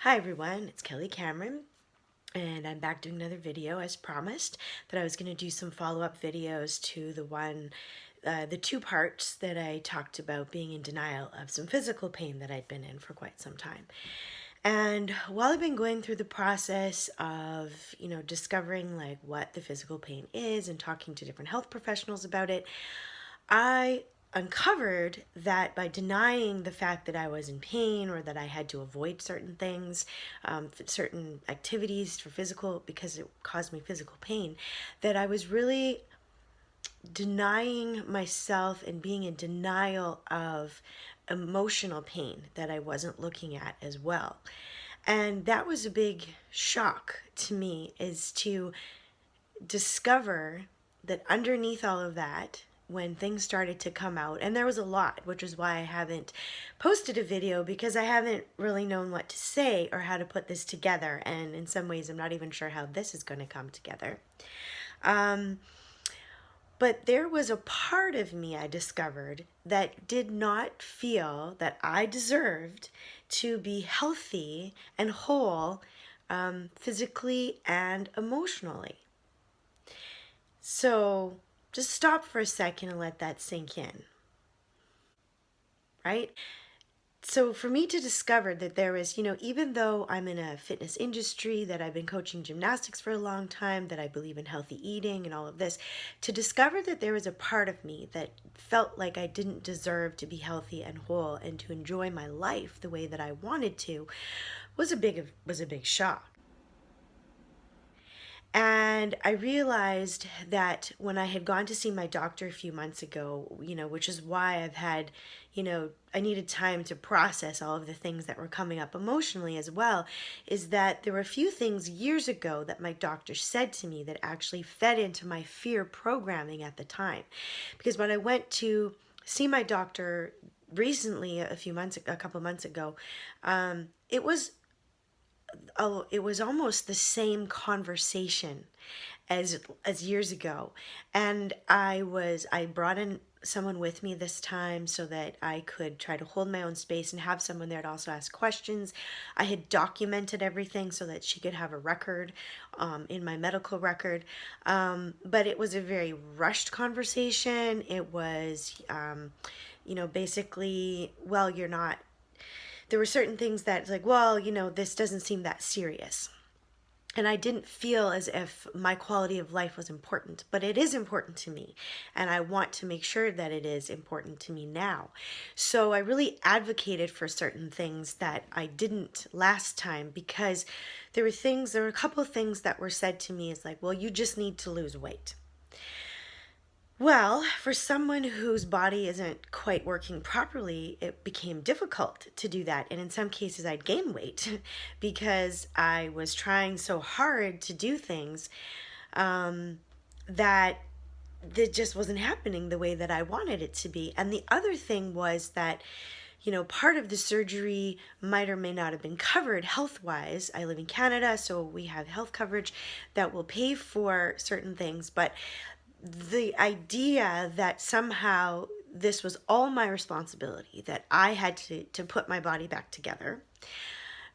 Hi everyone, it's Kelly Cameron, and I'm back doing another video as promised that I was going to do some follow-up videos to the two parts that I talked about being in denial of some physical pain that I'd been in for quite some time. And while I've been going through the process of, discovering like what the physical pain is and talking to different health professionals about it, I uncovered that by denying the fact that I was in pain or that I had to avoid certain things, certain activities for physical, because it caused me physical pain, that I was really denying myself and being in denial of emotional pain that I wasn't looking at as well. And that was a big shock to me, is to discover that underneath all of that, when things started to come out, and there was a lot, which is why I haven't posted a video, because I haven't really known what to say or how to put this together, and in some ways I'm not even sure how this is going to come together. But there was a part of me I discovered that did not feel that I deserved to be healthy and whole, physically and emotionally. So just stop for a second and let that sink in, right? So for me to discover that there is, even though I'm in a fitness industry, that I've been coaching gymnastics for a long time, that I believe in healthy eating and all of this, to discover that there was a part of me that felt like I didn't deserve to be healthy and whole and to enjoy my life the way that I wanted to was a big shock. And I realized that when I had gone to see my doctor a few months ago, which is why I've had, I needed time to process all of the things that were coming up emotionally as well, is that there were a few things years ago that my doctor said to me that actually fed into my fear programming at the time. Because when I went to see my doctor recently, a couple months ago, it was almost the same conversation as years ago. And I brought in someone with me this time so that I could try to hold my own space and have someone there to also ask questions. I had documented everything so that she could have a record, in my medical record. But it was a very rushed conversation. It was, basically, well, you're not, there were certain things that, like, well, this doesn't seem that serious. And I didn't feel as if my quality of life was important, but it is important to me. And I want to make sure that it is important to me now. So I really advocated for certain things that I didn't last time, because there were a couple of things that were said to me, as like, well, you just need to lose weight. Well, for someone whose body isn't quite working properly, it became difficult to do that. And in some cases, I'd gain weight because I was trying so hard to do things, that just wasn't happening the way that I wanted it to be. And the other thing was that, part of the surgery might or may not have been covered health wise. I live in Canada, so we have health coverage that will pay for certain things. But the idea that somehow this was all my responsibility, that I had to put my body back together,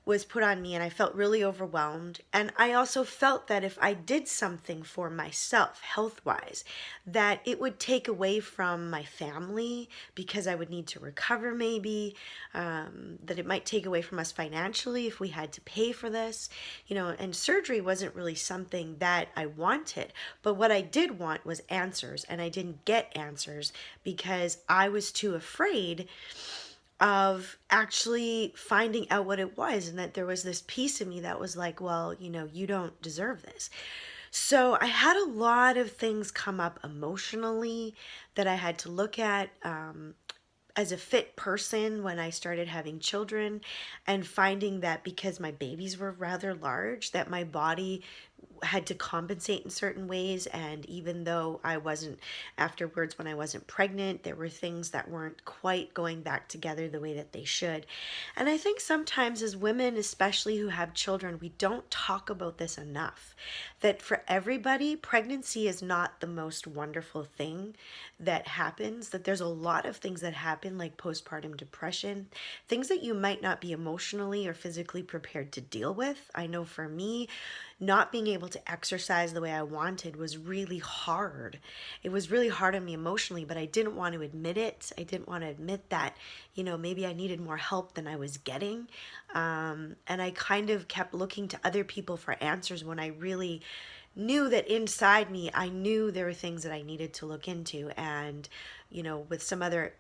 was put on me, and I felt really overwhelmed. And I also felt that if I did something for myself health wise, that it would take away from my family, because I would need to recover maybe, that it might take away from us financially if we had to pay for this, and surgery wasn't really something that I wanted. But what I did want was answers, and I didn't get answers because I was too afraid of actually finding out what it was, and that there was this piece of me that was like, well, you don't deserve this. So I had a lot of things come up emotionally that I had to look at, as a fit person when I started having children, and finding that because my babies were rather large, that my body had to compensate in certain ways. And even though I wasn't, afterwards, when I wasn't pregnant, there were things that weren't quite going back together the way that they should. And I think sometimes as women, especially who have children, we don't talk about this enough. That for everybody, pregnancy is not the most wonderful thing that happens, that there's a lot of things that happen, like postpartum depression, things that you might not be emotionally or physically prepared to deal with. I know for me, not being able to exercise the way I wanted was really hard. It was really hard on me emotionally, but I didn't want to admit it. I didn't want to admit that, maybe I needed more help than I was getting. And I kind of kept looking to other people for answers when I really knew that inside me, I knew there were things that I needed to look into. And, with some other,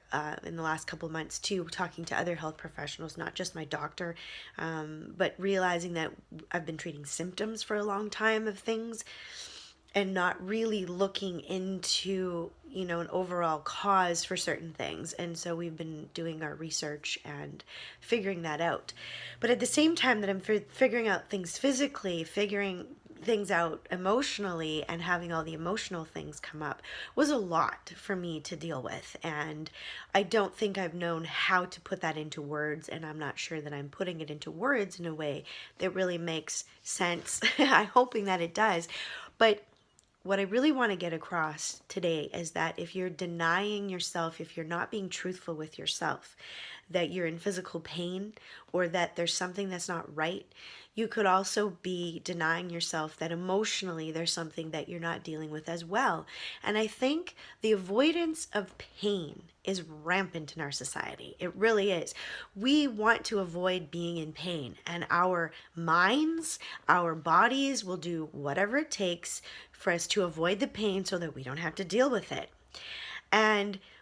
in the last couple of months too, talking to other health professionals, not just my doctor, but realizing that I've been treating symptoms for a long time of things and not really looking into, an overall cause for certain things. And so we've been doing our research and figuring that out. But at the same time that I'm figuring out things physically, figuring things out emotionally, and having all the emotional things come up was a lot for me to deal with. And I don't think I've known how to put that into words, and I'm not sure that I'm putting it into words in a way that really makes sense. I'm hoping that it does. But what I really want to get across today is that if you're denying yourself, if you're not being truthful with yourself, that you're in physical pain or that there's something that's not right, you could also be denying yourself that emotionally there's something that you're not dealing with as well. And I think the avoidance of pain is rampant in our society. It really is. We want to avoid being in pain, and our minds, our bodies will do whatever it takes for us to avoid the pain so that we don't have to deal with it.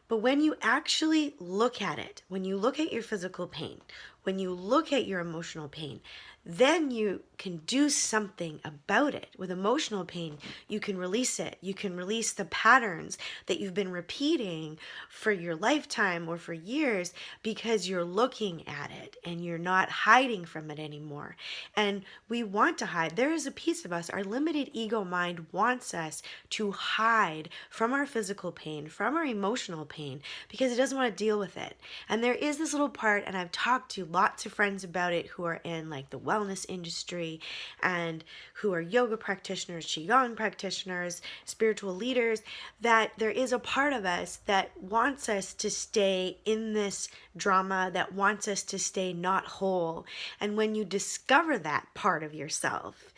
But when you actually look at it, when you look at your physical pain, when you look at your emotional pain, then you can do something about it. With emotional pain, you can release it. You can release the patterns that you've been repeating for your lifetime or for years because you're looking at it and you're not hiding from it anymore. And we want to hide. There is a piece of us, our limited ego mind wants us to hide from our physical pain, from our emotional pain, because it doesn't want to deal with it. And there is this little part, and I've talked to lots of friends about it who are in like the wellness industry and who are yoga practitioners, qigong practitioners, spiritual leaders, that there is a part of us that wants us to stay in this drama, that wants us to stay not whole. And when you discover that part of yourself,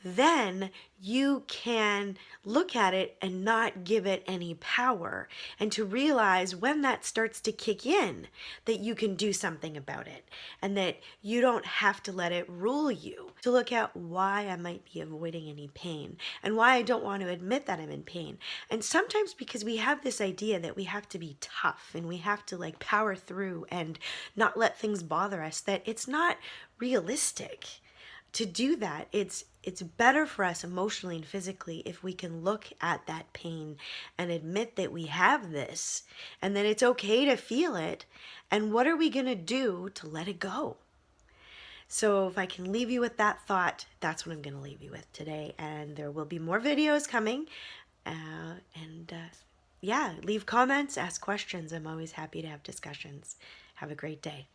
then you can look at it and not give it any power, and to realize when that starts to kick in that you can do something about it and that you don't have to let it rule you. To look at why I might be avoiding any pain and why I don't want to admit that I'm in pain. And sometimes because we have this idea that we have to be tough and we have to like power through and not let things bother us, that it's not realistic to do that. It's better for us emotionally and physically if we can look at that pain and admit that we have this and that it's okay to feel it. And what are we going to do to let it go? So if I can leave you with that thought, that's what I'm going to leave you with today. And there will be more videos coming. Yeah, leave comments, ask questions. I'm always happy to have discussions. Have a great day.